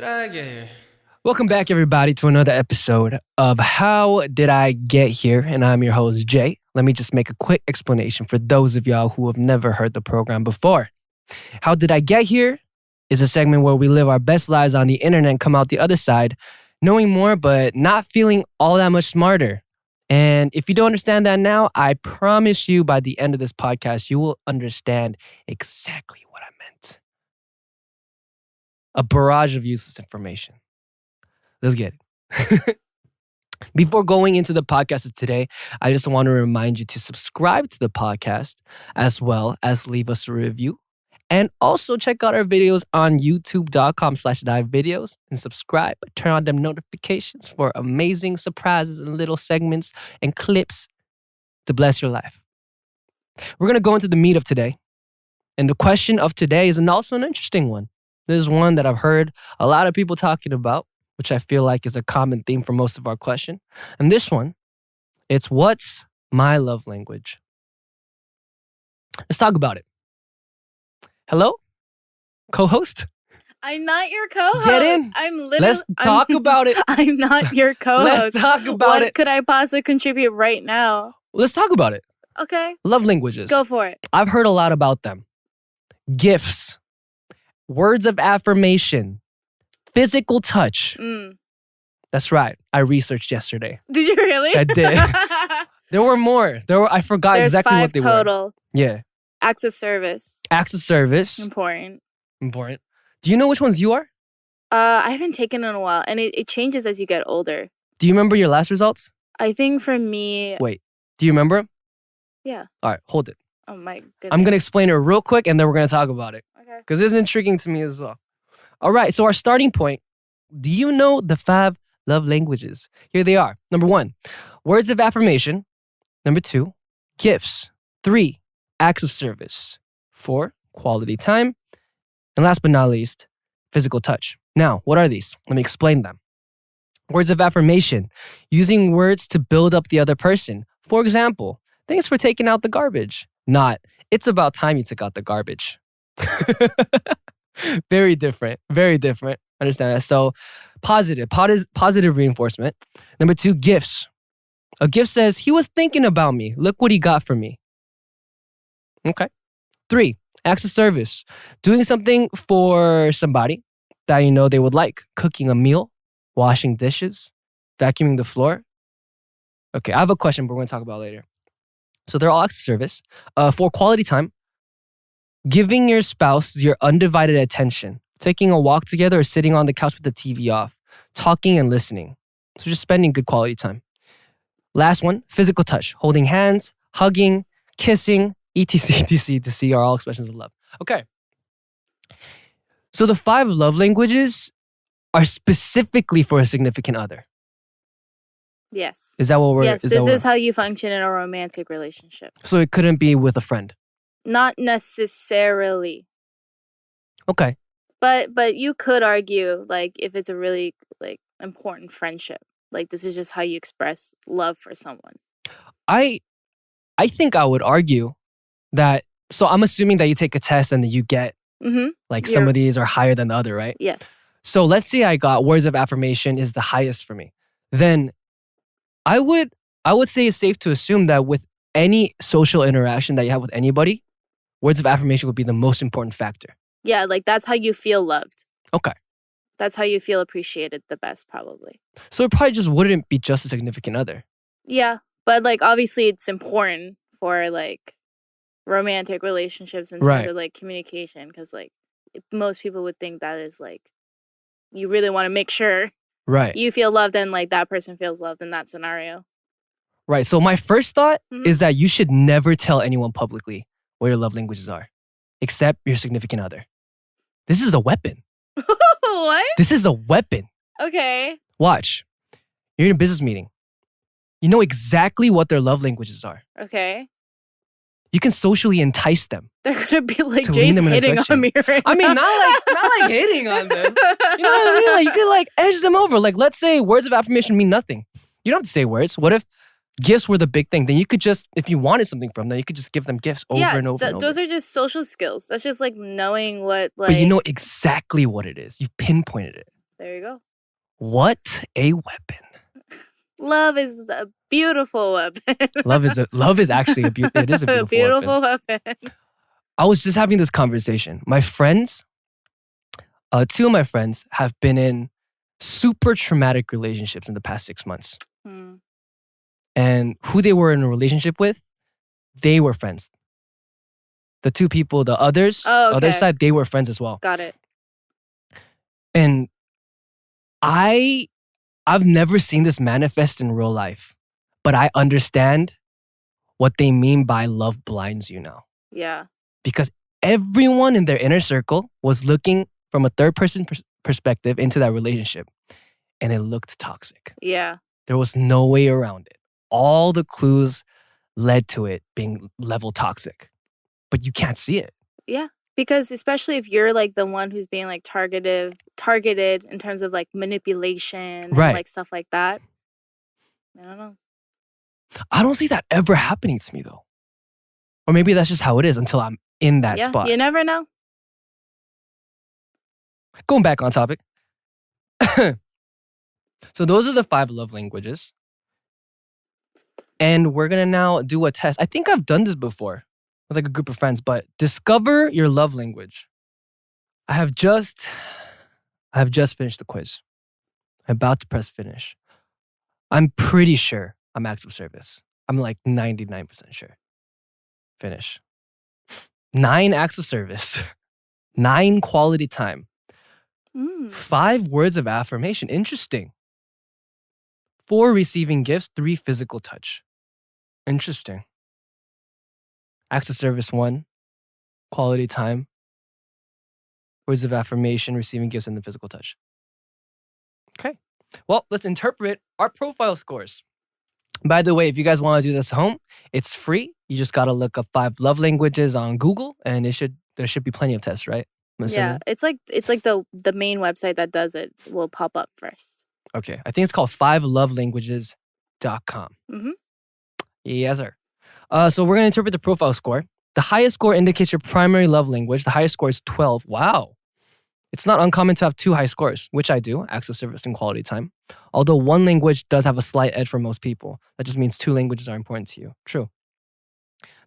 Did I get here? Welcome back, everybody, to another episode of How Did I Get Here? And I'm your host, Jay. Let me just make a quick explanation for those of y'all who have never heard the program before. How Did I Get Here is a segment where we live our best lives on the internet and come out the other side knowing more but not feeling all that much smarter. And if you don't understand that now, I promise you by the end of this podcast, you will understand exactly what I meant. A barrage of useless information. Let's get it. Before going into the podcast of today, I just want to remind you to subscribe to the podcast as well as leave us a review. And also check out our videos on youtube.com/divevideos and subscribe. Turn on them notifications for amazing surprises and little segments and clips to bless your life. We're going to go into the meat of today. And the question of today is also an interesting one. This is one that I've heard a lot of people talking about, which I feel like is a common theme for most of our question. And this one, it's what's my love language? Let's talk about it. Hello? Co-host? I'm not your co-host. Get in. Let's talk about it. I'm not your co-host. Let's talk about it. What could I possibly contribute right now? Let's talk about it. Okay. Love languages. Go for it. I've heard a lot about them. Gifts, words of affirmation, physical touch. That's right. I researched yesterday. Did you really? I did. There were more. I forgot exactly what they There's 5 were. total. Yeah. Acts of service. Acts of service. Important. Do you know which ones you are? I haven't taken it in a while, and it changes as you get older. Do you remember your last results? I think for me... Wait. Do you remember? Yeah. All right. Hold it. Oh my goodness. I'm going to explain it real quick, and then we're going to talk about it. Okay. Because it's intriguing to me as well. All right. So our starting point. Do you know the 5 love languages? Here they are. Number 1, words of affirmation. Number 2, gifts. 3, acts of service. 4, quality time. And last but not least, physical touch. Now, what are these? Let me explain them. Words of affirmation, using words to build up the other person. For example, thanks for taking out the garbage. Not, it's about time you took out the garbage. Very different. Very different. Understand that? So positive reinforcement. Number 2, gifts. A gift says, he was thinking about me. Look what he got for me. Okay. 3, acts of service. Doing something for somebody that you know they would like. Cooking a meal, washing dishes, vacuuming the floor. Okay, I have a question, but we're going to talk about it later. So they're all acts of service. For quality time, giving your spouse your undivided attention. Taking a walk together or sitting on the couch with the TV off. Talking and listening. So just spending good quality time. Last one, physical touch. Holding hands, hugging, kissing, etc. are all expressions of love. Okay. So the 5 love languages are specifically for a significant other. Yes. Is that what we're... Yes, this is how you function in a romantic relationship. So it couldn't be with a friend? Not necessarily. Okay. But you could argue, like, if it's a really, like, important friendship. Like, this is just how you express love for someone. I think I would argue that... So I'm assuming that you take a test and that you get... Like, some of these are higher than the other, right? Yes. So let's say I got words of affirmation is the highest for me. Then I would say it's safe to assume that with any social interaction that you have with anybody, words of affirmation would be the most important factor. Yeah, like that's how you feel loved. Okay. That's how you feel appreciated the best, probably. So it probably just wouldn't be just a significant other. Yeah, but like obviously it's important for like romantic relationships in terms of like communication, because like most people would think that is like you really want to make sure you feel loved and like that person feels loved in that scenario. Right. So my first thought is that you should never tell anyone publicly what your love languages are, except your significant other. This is a weapon. What? This is a weapon. Okay. Watch. You're in a business meeting. You know exactly what their love languages are. Okay. You can socially entice them. They're gonna be like, Jay's hitting on me right now. I mean, not like hitting on them. You know what I mean? Like you could like edge them over. Like let's say words of affirmation mean nothing. You don't have to say words. What if gifts were the big thing? Then you could just, if you wanted something from them, you could just give them gifts over and over and over. Those are just social skills. That's just like knowing what like. But you know exactly what it is. You pinpointed it. There you go. What a weapon. Love is a beautiful weapon. Love is actually it is a beautiful weapon. I was just having this conversation. My friends, two of my friends have been in super traumatic relationships in the past 6 months. And who they were in a relationship with, they were friends. The two people, the others, other side, they were friends as well. Got it. And I've never seen this manifest in real life, but I understand what they mean by love blinds you now. Yeah. Because everyone in their inner circle was looking from a third person perspective into that relationship, and it looked toxic. Yeah. There was no way around it. All the clues led to it being level toxic, but you can't see it. Yeah. Because especially if you're like the one who's being like targeted in terms of like manipulation and like stuff like that. I don't know. I don't see that ever happening to me though. Or maybe that's just how it is until I'm in that spot. You never know. Going back on topic. So those are the 5 love languages. And we're going to now do a test. I think I've done this before with like a group of friends, but discover your love language. I have just finished the quiz. I'm about to press finish. I'm pretty sure I'm acts of service. I'm like 99% sure. Finish. 9 acts of service. 9 quality time. 5 words of affirmation. Interesting. 4 receiving gifts. 3 physical touch. Interesting. Acts of service 1. Quality time. Words of affirmation, receiving gifts, and the physical touch. Okay. Well, let's interpret our profile scores. By the way, if you guys want to do this at home, it's free. You just got to look up 5 love languages on Google, and there should be plenty of tests, right? Yeah, it's like the main website that does it will pop up first. Okay, I think it's called 5lovelanguages.com. Yes, sir. So we're going to interpret the profile score. The highest score indicates your primary love language. The highest score is 12. Wow. It's not uncommon to have 2 high scores, which I do, acts of service and quality time. Although one language does have a slight edge for most people. That just means 2 languages are important to you. True.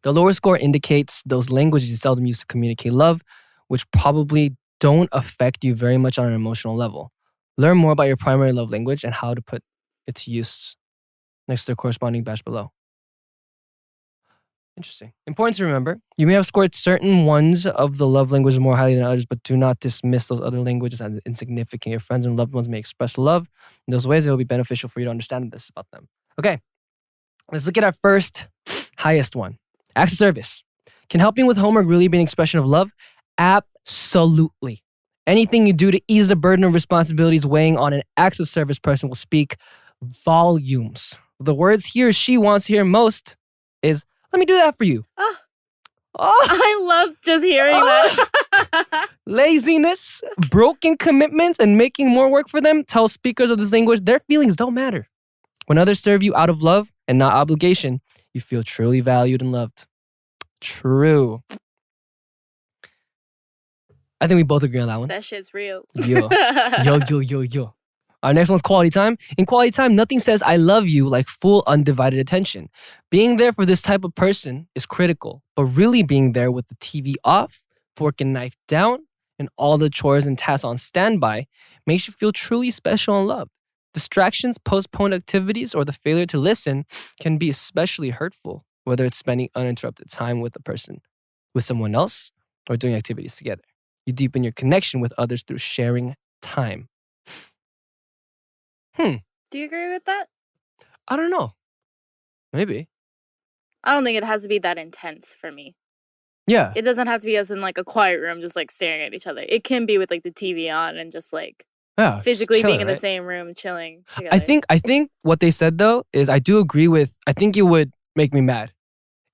The lower score indicates those languages you seldom use to communicate love, which probably don't affect you very much on an emotional level. Learn more about your primary love language and how to put it to use next to the corresponding badge below. Interesting. Important to remember, you may have scored certain ones of the love languages more highly than others, but do not dismiss those other languages as insignificant. Your friends and loved ones may express love in those ways. It will be beneficial for you to understand this about them. Okay, let's look at our first highest one. Acts of service. Can helping with homework really be an expression of love? Absolutely. Anything you do to ease the burden of responsibilities weighing on an acts of service person will speak volumes. The words he or she wants to hear most is, let me do that for you. I love just hearing that. Laziness, broken commitments, and making more work for them tell speakers of this language their feelings don't matter. When others serve you out of love and not obligation, you feel truly valued and loved. True. I think we both agree on that one. That shit's real. Yo. Our next one's quality time. In quality time, nothing says I love you like full undivided attention. Being there for this type of person is critical, but really being there with the TV off, fork and knife down, and all the chores and tasks on standby makes you feel truly special and loved. Distractions, postponed activities, or the failure to listen can be especially hurtful, whether it's spending uninterrupted time with a person, with someone else, or doing activities together. You deepen your connection with others through sharing time. Do you agree with that? I don't know. Maybe. I don't think it has to be that intense for me. Yeah. It doesn't have to be us in like a quiet room just like staring at each other. It can be with like the TV on and just like physically being in the same room chilling together. I think what they said though is I do agree with, I think it would make me mad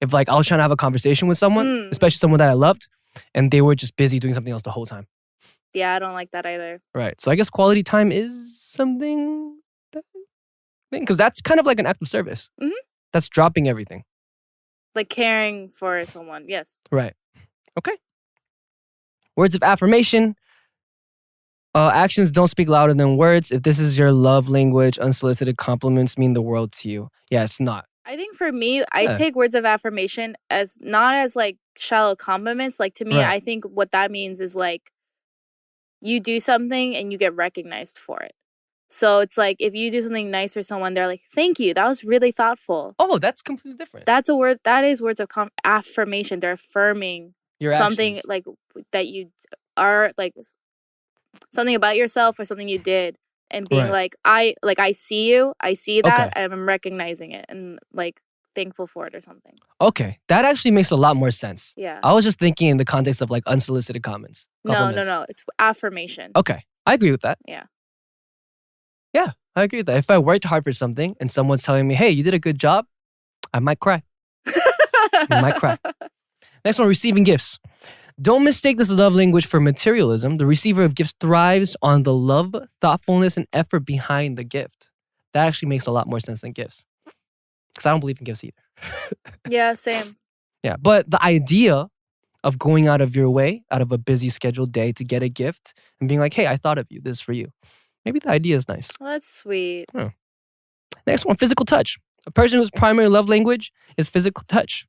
if like I was trying to have a conversation with someone, especially someone that I loved, and they were just busy doing something else the whole time. Yeah, I don't like that either. Right. So I guess quality time is something that, because that's kind of like an act of service. That's dropping everything. Like caring for someone. Yes. Right. Okay. Words of affirmation. Actions don't speak louder than words. If this is your love language, unsolicited compliments mean the world to you. Yeah, it's not. I think for me, I Yeah. take words of affirmation as not as like shallow compliments. Like to me, Right. I think what that means is like you do something and you get recognized for it. So it's like if you do something nice for someone, they're like, "Thank you, that was really thoughtful." Oh, that's completely different. That's a word. That is words of affirmation. They're affirming Your something actions. like that you are like something about yourself or something you did, and being Right. like I see you, I see that, Okay. and I'm recognizing it and like thankful for it or something. Okay, that actually makes a lot more sense. Yeah. I was just thinking in the context of like unsolicited comments. No, Compliments. it's affirmation. Okay, I agree with that. Yeah. Yeah, I agree with that. If I worked hard for something and someone's telling me, hey, you did a good job, I might cry. I might cry. Next one, receiving gifts. Don't mistake this love language for materialism. The receiver of gifts thrives on the love, thoughtfulness, and effort behind the gift. That actually makes a lot more sense than gifts. Because I don't believe in gifts either. Yeah, same. Yeah, but the idea of going out of your way, out of a busy scheduled day to get a gift and being like, hey, I thought of you, this is for you. Maybe the idea is nice. Well, that's sweet. Next one, physical touch. A person whose primary love language is physical touch.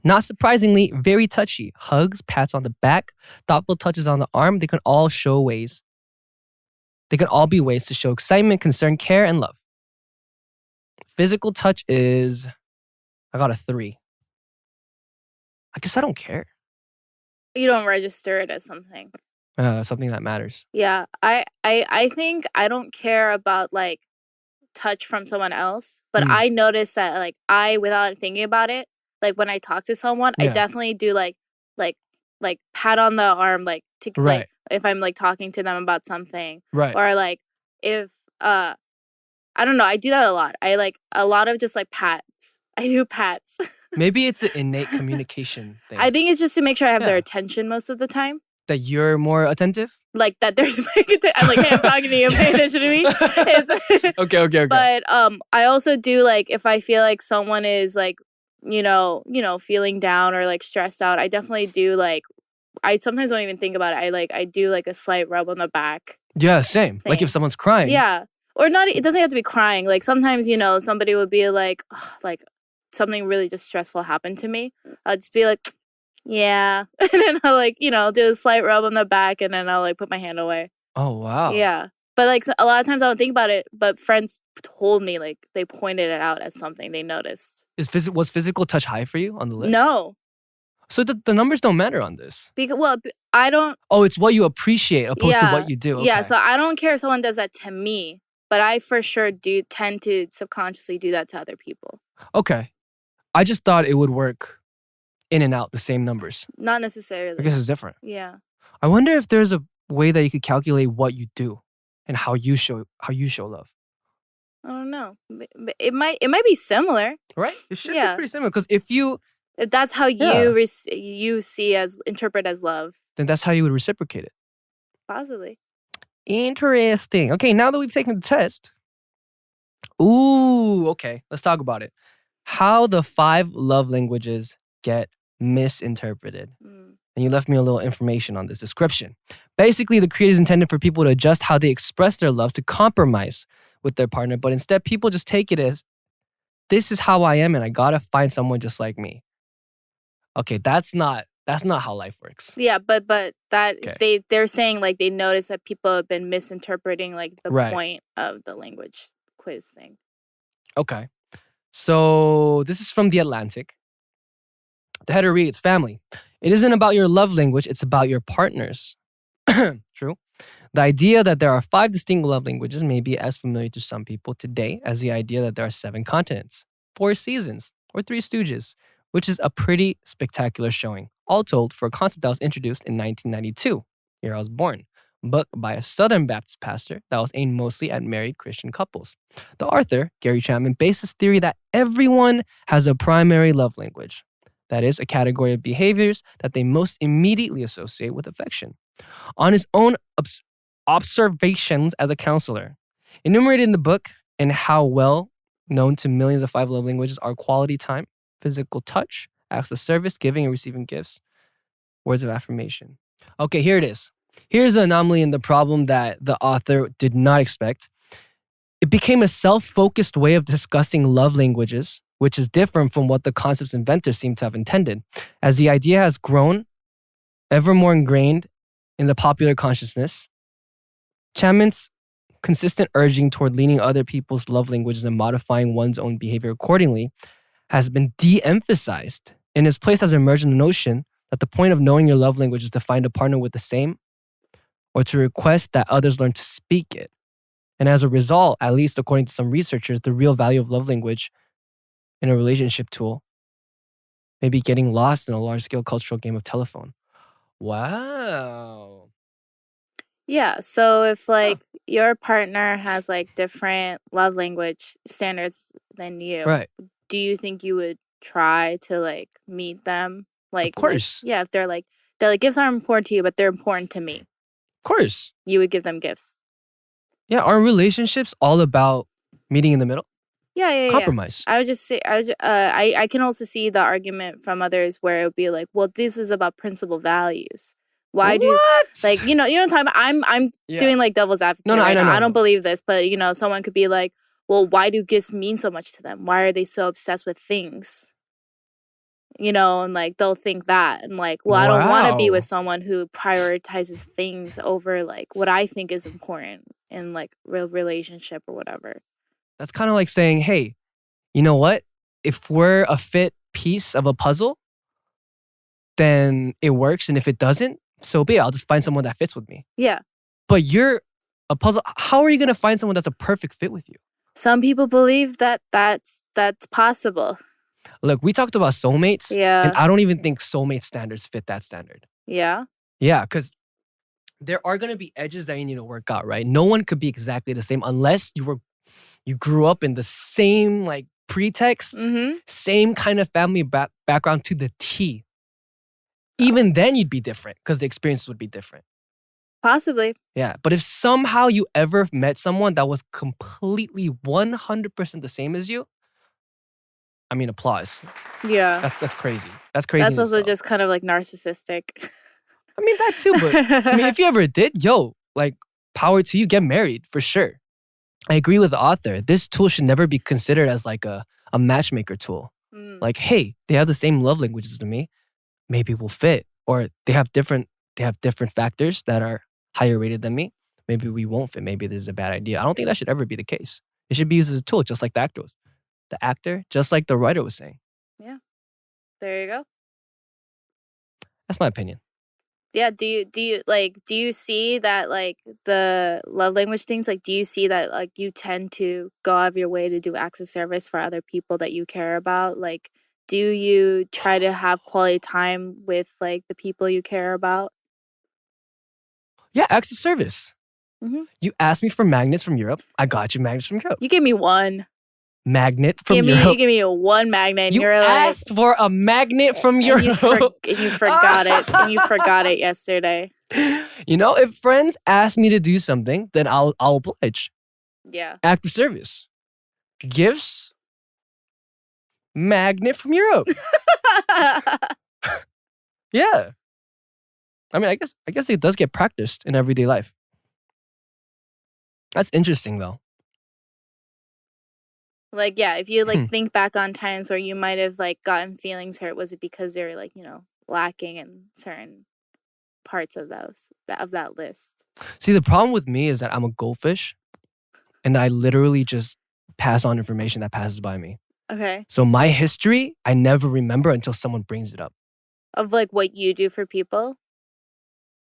Not surprisingly, very touchy. Hugs, pats on the back, thoughtful touches on the arm, they can all be ways to show excitement, concern, care, and love. Physical touch is, I got a 3. I guess I don't care. You don't register it as something. Something that matters. Yeah, I think I don't care about like touch from someone else, but I notice that like without thinking about it, like when I talk to someone, I definitely do like pat on the arm, like to like if I'm like talking to them about something, or like if I don't know, I do that a lot. I like a lot of just like pats. I do pats. Maybe it's an innate communication thing. I think it's just to make sure I have their attention most of the time. That you're more attentive? Like that there's I'm like, hey, I'm talking to you, pay attention to me. Okay. But I also do like if I feel like someone is like, you know, feeling down or like stressed out, I definitely do like I sometimes don't even think about it. I do like a slight rub on the back. Yeah, same. Like if someone's crying. Yeah. Or not, it doesn't have to be crying. Like sometimes, somebody would be like, like something really just stressful happened to me. I'll just be like, yeah. And then I'll like, do a slight rub on the back and then I'll like put my hand away. Oh, wow. Yeah. But like a lot of times I don't think about it, but friends told me like they pointed it out as something they noticed. Was physical touch high for you on the list? No. So the numbers don't matter on this. Because I don't. Oh, it's what you appreciate opposed to what you do. Okay. Yeah, so I don't care if someone does that to me, but I for sure do tend to subconsciously do that to other people. Okay. I just thought it would work in and out the same numbers. Not necessarily. I guess it's different. Yeah. I wonder if there's a way that you could calculate what you do and how you show love. I don't know. It might be similar. Right? It should be pretty similar because if that's how you interpret as love, then that's how you would reciprocate it. Possibly. Interesting. Okay, now that we've taken the test. Ooh, okay. Let's talk about it. How the 5 love languages get misinterpreted. And you left me a little information on this description. Basically, the creators intended for people to adjust how they express their loves to compromise with their partner, but instead people just take it as, this is how I am and I gotta find someone just like me. Okay, that's not how life works. Yeah, but that they're saying like they notice that people have been misinterpreting like the point of the language quiz thing. Okay. So this is from The Atlantic. The header reads, family. It isn't about your love language, it's about your partner's. True. The idea that there are 5 distinct love languages may be as familiar to some people today as the idea that there are 7 continents, 4 seasons, or 3 stooges, which is a pretty spectacular showing. All told, for a concept that was introduced in 1992, year I was born, book by a Southern Baptist pastor that was aimed mostly at married Christian couples. The author, Gary Chapman, based his theory that everyone has a primary love language. That is, a category of behaviors that they most immediately associate with affection. On his own observations as a counselor, enumerated in the book and how well known to millions of 5 love languages are quality time, physical touch, acts of service, giving and receiving gifts, words of affirmation. Okay, here it is. Here's the anomaly and the problem that the author did not expect. It became a self-focused way of discussing love languages, which is different from what the concept's inventors seem to have intended. As the idea has grown ever more ingrained in the popular consciousness, Chapman's consistent urging toward leaning other people's love languages and modifying one's own behavior accordingly has been de-emphasized. In its place has emerged the notion that the point of knowing your love language is to find a partner with the same or to request that others learn to speak it. And as a result, at least according to some researchers, the real value of love language in a relationship tool may be getting lost in a large-scale cultural game of telephone. Wow. Yeah, so if like your partner has like different love language standards than you, Right. do you think you would try to like meet them? Like, Of course. yeah, if they're like gifts aren't important to you, but they're important to me. Of course. You would give them gifts. Yeah, are relationships all about meeting in the middle? Yeah. Compromise. I would just say I can also see the argument from others where it would be like, well, this is about principal values. Why do like you know what I'm talking about? I'm doing like devil's advocate right now. I don't believe this, but someone could be like, well, why do gifts mean so much to them? Why are they so obsessed with things? And like they'll think that and like, well, I don't want to be with someone who prioritizes things over like what I think is important in like real relationship or whatever. That's kind of like saying, hey, you know what? If we're a fit piece of a puzzle, then it works. And if it doesn't, so be it. I'll just find someone that fits with me. Yeah. But you're a puzzle. How are you going to find someone that's a perfect fit with you? Some people believe that that's possible. Look, we talked about soulmates. Yeah. And I don't even think soulmate standards fit that standard. Yeah. Yeah, because there are going to be edges that you need to work out, right? No one could be exactly the same unless you grew up in the same like pretext, same kind of family background to the T. Even then you'd be different because the experiences would be different. Possibly. Yeah, but if somehow you ever met someone that was completely 100% the same as you, I mean, applause. Yeah. That's crazy. That's crazy. That's also just kind of like narcissistic. I mean, that too, but I mean, if you ever did, like power to you, get married for sure. I agree with the author. This tool should never be considered as like a matchmaker tool. Like, hey, they have the same love languages to me. Maybe we'll fit. Or they have different factors that are higher rated than me. Maybe we won't fit. Maybe this is a bad idea. I don't think that should ever be the case. It should be used as a tool, just like the actor was. The actor, just like the writer was saying. Yeah. There you go. That's my opinion. Yeah, do you see that like the love language things, like do you see that like you tend to go out of your way to do acts of service for other people that you care about? Like, do you try to have quality time with like the people you care about? Yeah, acts of service. You asked me for magnets from Europe. I got you magnets from Europe. You gave me one magnet from Europe. You give me one magnet. And you asked for a magnet from Europe. And you forgot it. And you forgot it yesterday. If friends ask me to do something, then I'll oblige. Yeah. Act of service. Gifts. Magnet from Europe. Yeah. I mean, I guess it does get practiced in everyday life. That's interesting though. Like, yeah, if you like think back on times where you might have like gotten feelings hurt, was it because they were like, lacking in certain parts of that list? See, the problem with me is that I'm a goldfish and I literally just pass on information that passes by me. Okay. So my history, I never remember until someone brings it up. Of like what you do for people?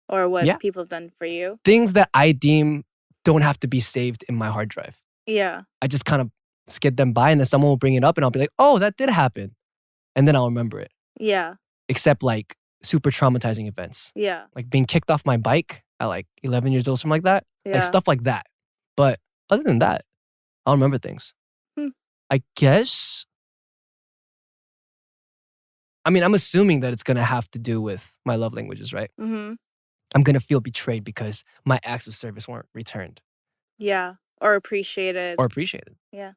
Or what people have done for you? Things that I deem don't have to be saved in my hard drive. Yeah. I just kind of skid them by and then someone will bring it up and I'll be like, oh, that did happen. And then I'll remember it. Yeah. Except like super traumatizing events. Yeah. Like being kicked off my bike at like 11 years old, something like that. Yeah. Like stuff like that. But other than that, I'll remember things. I guess. I mean, I'm assuming that it's going to have to do with my love languages, right? I'm going to feel betrayed because my acts of service weren't returned. Yeah. Or appreciated. Yeah.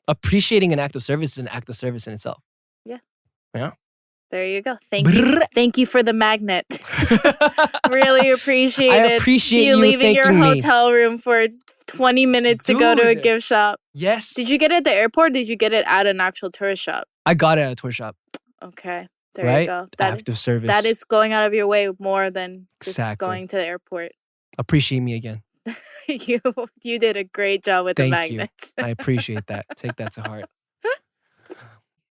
Appreciating an act of service is an act of service in itself. Yeah. Yeah. There you go. Thank you for the magnet. Really appreciate I it. appreciate you leaving your thanking me. hotel room for 20 minutes to go to a gift shop. Yes. Did you get it at the airport? Or did you get it at an actual tourist shop? I got it at a tourist shop. Okay. There you go. Active service. That is going out of your way more than just Exactly. going to the airport. Appreciate me again. You did a great job with the magnet. I appreciate that. Take that to heart.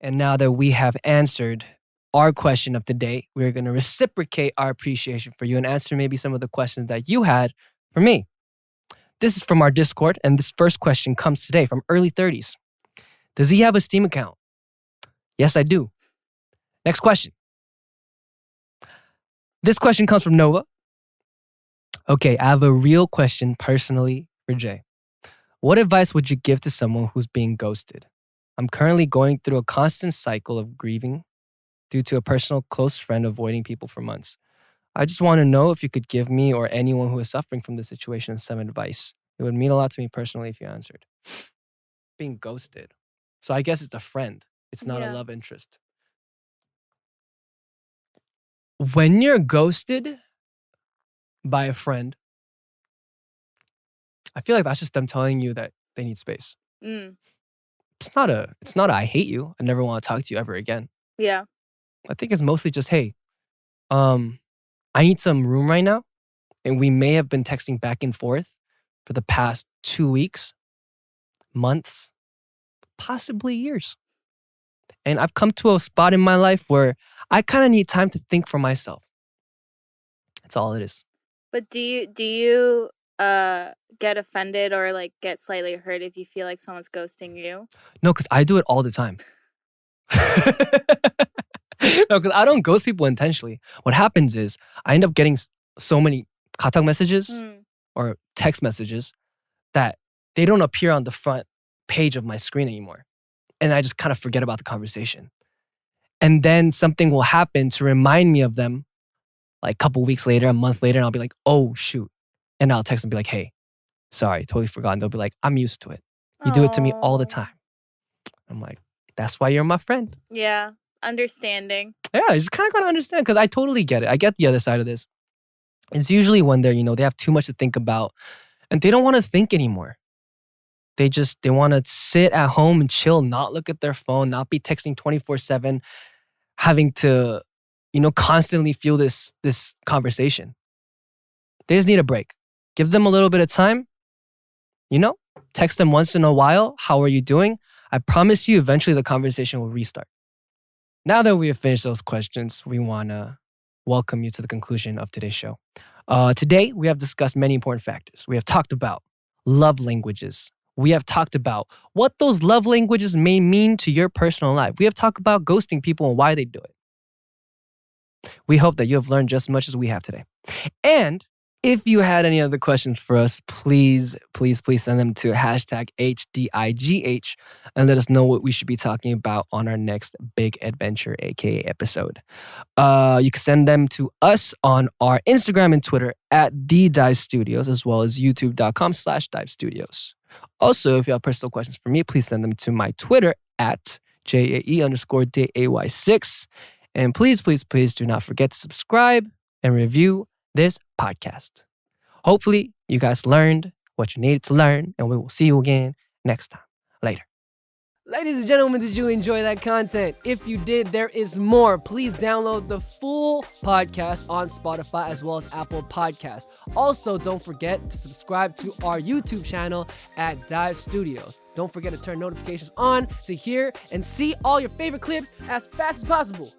And now that we have answered our question of the day, we're going to reciprocate our appreciation for you and answer maybe some of the questions that you had for me. This is from our Discord, and this first question comes today from Early 30s. Does he have a Steam account? Yes, I do. Next question. This question comes from Nova. Okay, I have a real question personally for Jay. What advice would you give to someone who's being ghosted? I'm currently going through a constant cycle of grieving due to a personal close friend avoiding people for months. I just want to know if you could give me or anyone who is suffering from this situation some advice. It would mean a lot to me personally if you answered. Being ghosted. So I guess it's a friend. It's not a love interest. When you're ghosted by a friend, I feel like that's just them telling you that they need space. It's not a I hate you. I never want to talk to you ever again. Yeah. I think it's mostly just, hey, I need some room right now. And we may have been texting back and forth for the past 2 weeks, months, possibly years. And I've come to a spot in my life where I kind of need time to think for myself. That's all it is. But do you get offended or like get slightly hurt if you feel like someone's ghosting you? No, because I do it all the time. No, because I don't ghost people intentionally. What happens is I end up getting so many katak messages or text messages that they don't appear on the front page of my screen anymore. And I just kind of forget about the conversation. And then something will happen to remind me of them like a couple weeks later, a month later, and I'll be like, oh, shoot. And I'll text and be like, hey, sorry, totally forgot. And they'll be like, I'm used to it. You do it to me all the time. I'm like, that's why you're my friend. Yeah, understanding. Yeah, you just kind of got to understand because I totally get it. I get the other side of this. It's usually when they're, they have too much to think about and they don't want to think anymore. They want to sit at home and chill, not look at their phone, not be texting 24/7, having to, constantly feel this conversation. They just need a break. Give them a little bit of time. Text them once in a while. How are you doing? I promise you, eventually the conversation will restart. Now that we have finished those questions, we want to welcome you to the conclusion of today's show. Today, we have discussed many important factors. We have talked about love languages. We have talked about what those love languages may mean to your personal life. We have talked about ghosting people and why they do it. We hope that you have learned just as much as we have today. And if you had any other questions for us, please send them to #HDIGH and let us know what we should be talking about on our next big adventure, aka episode. You can send them to us on our Instagram and Twitter at @DAY6 Studios, as well as youtube.com/DAY6 Studios. Also, if you have personal questions for me, please send them to my Twitter at JAE_DAY6. And please do not forget to subscribe and review this podcast. Hopefully, you guys learned what you needed to learn, and we will see you again next time. Later. Ladies and gentlemen, did you enjoy that content? If you did, there is more. Please download the full podcast on Spotify as well as Apple Podcasts. Also, don't forget to subscribe to our YouTube channel at DAY6 Studios. Don't forget to turn notifications on to hear and see all your favorite clips as fast as possible.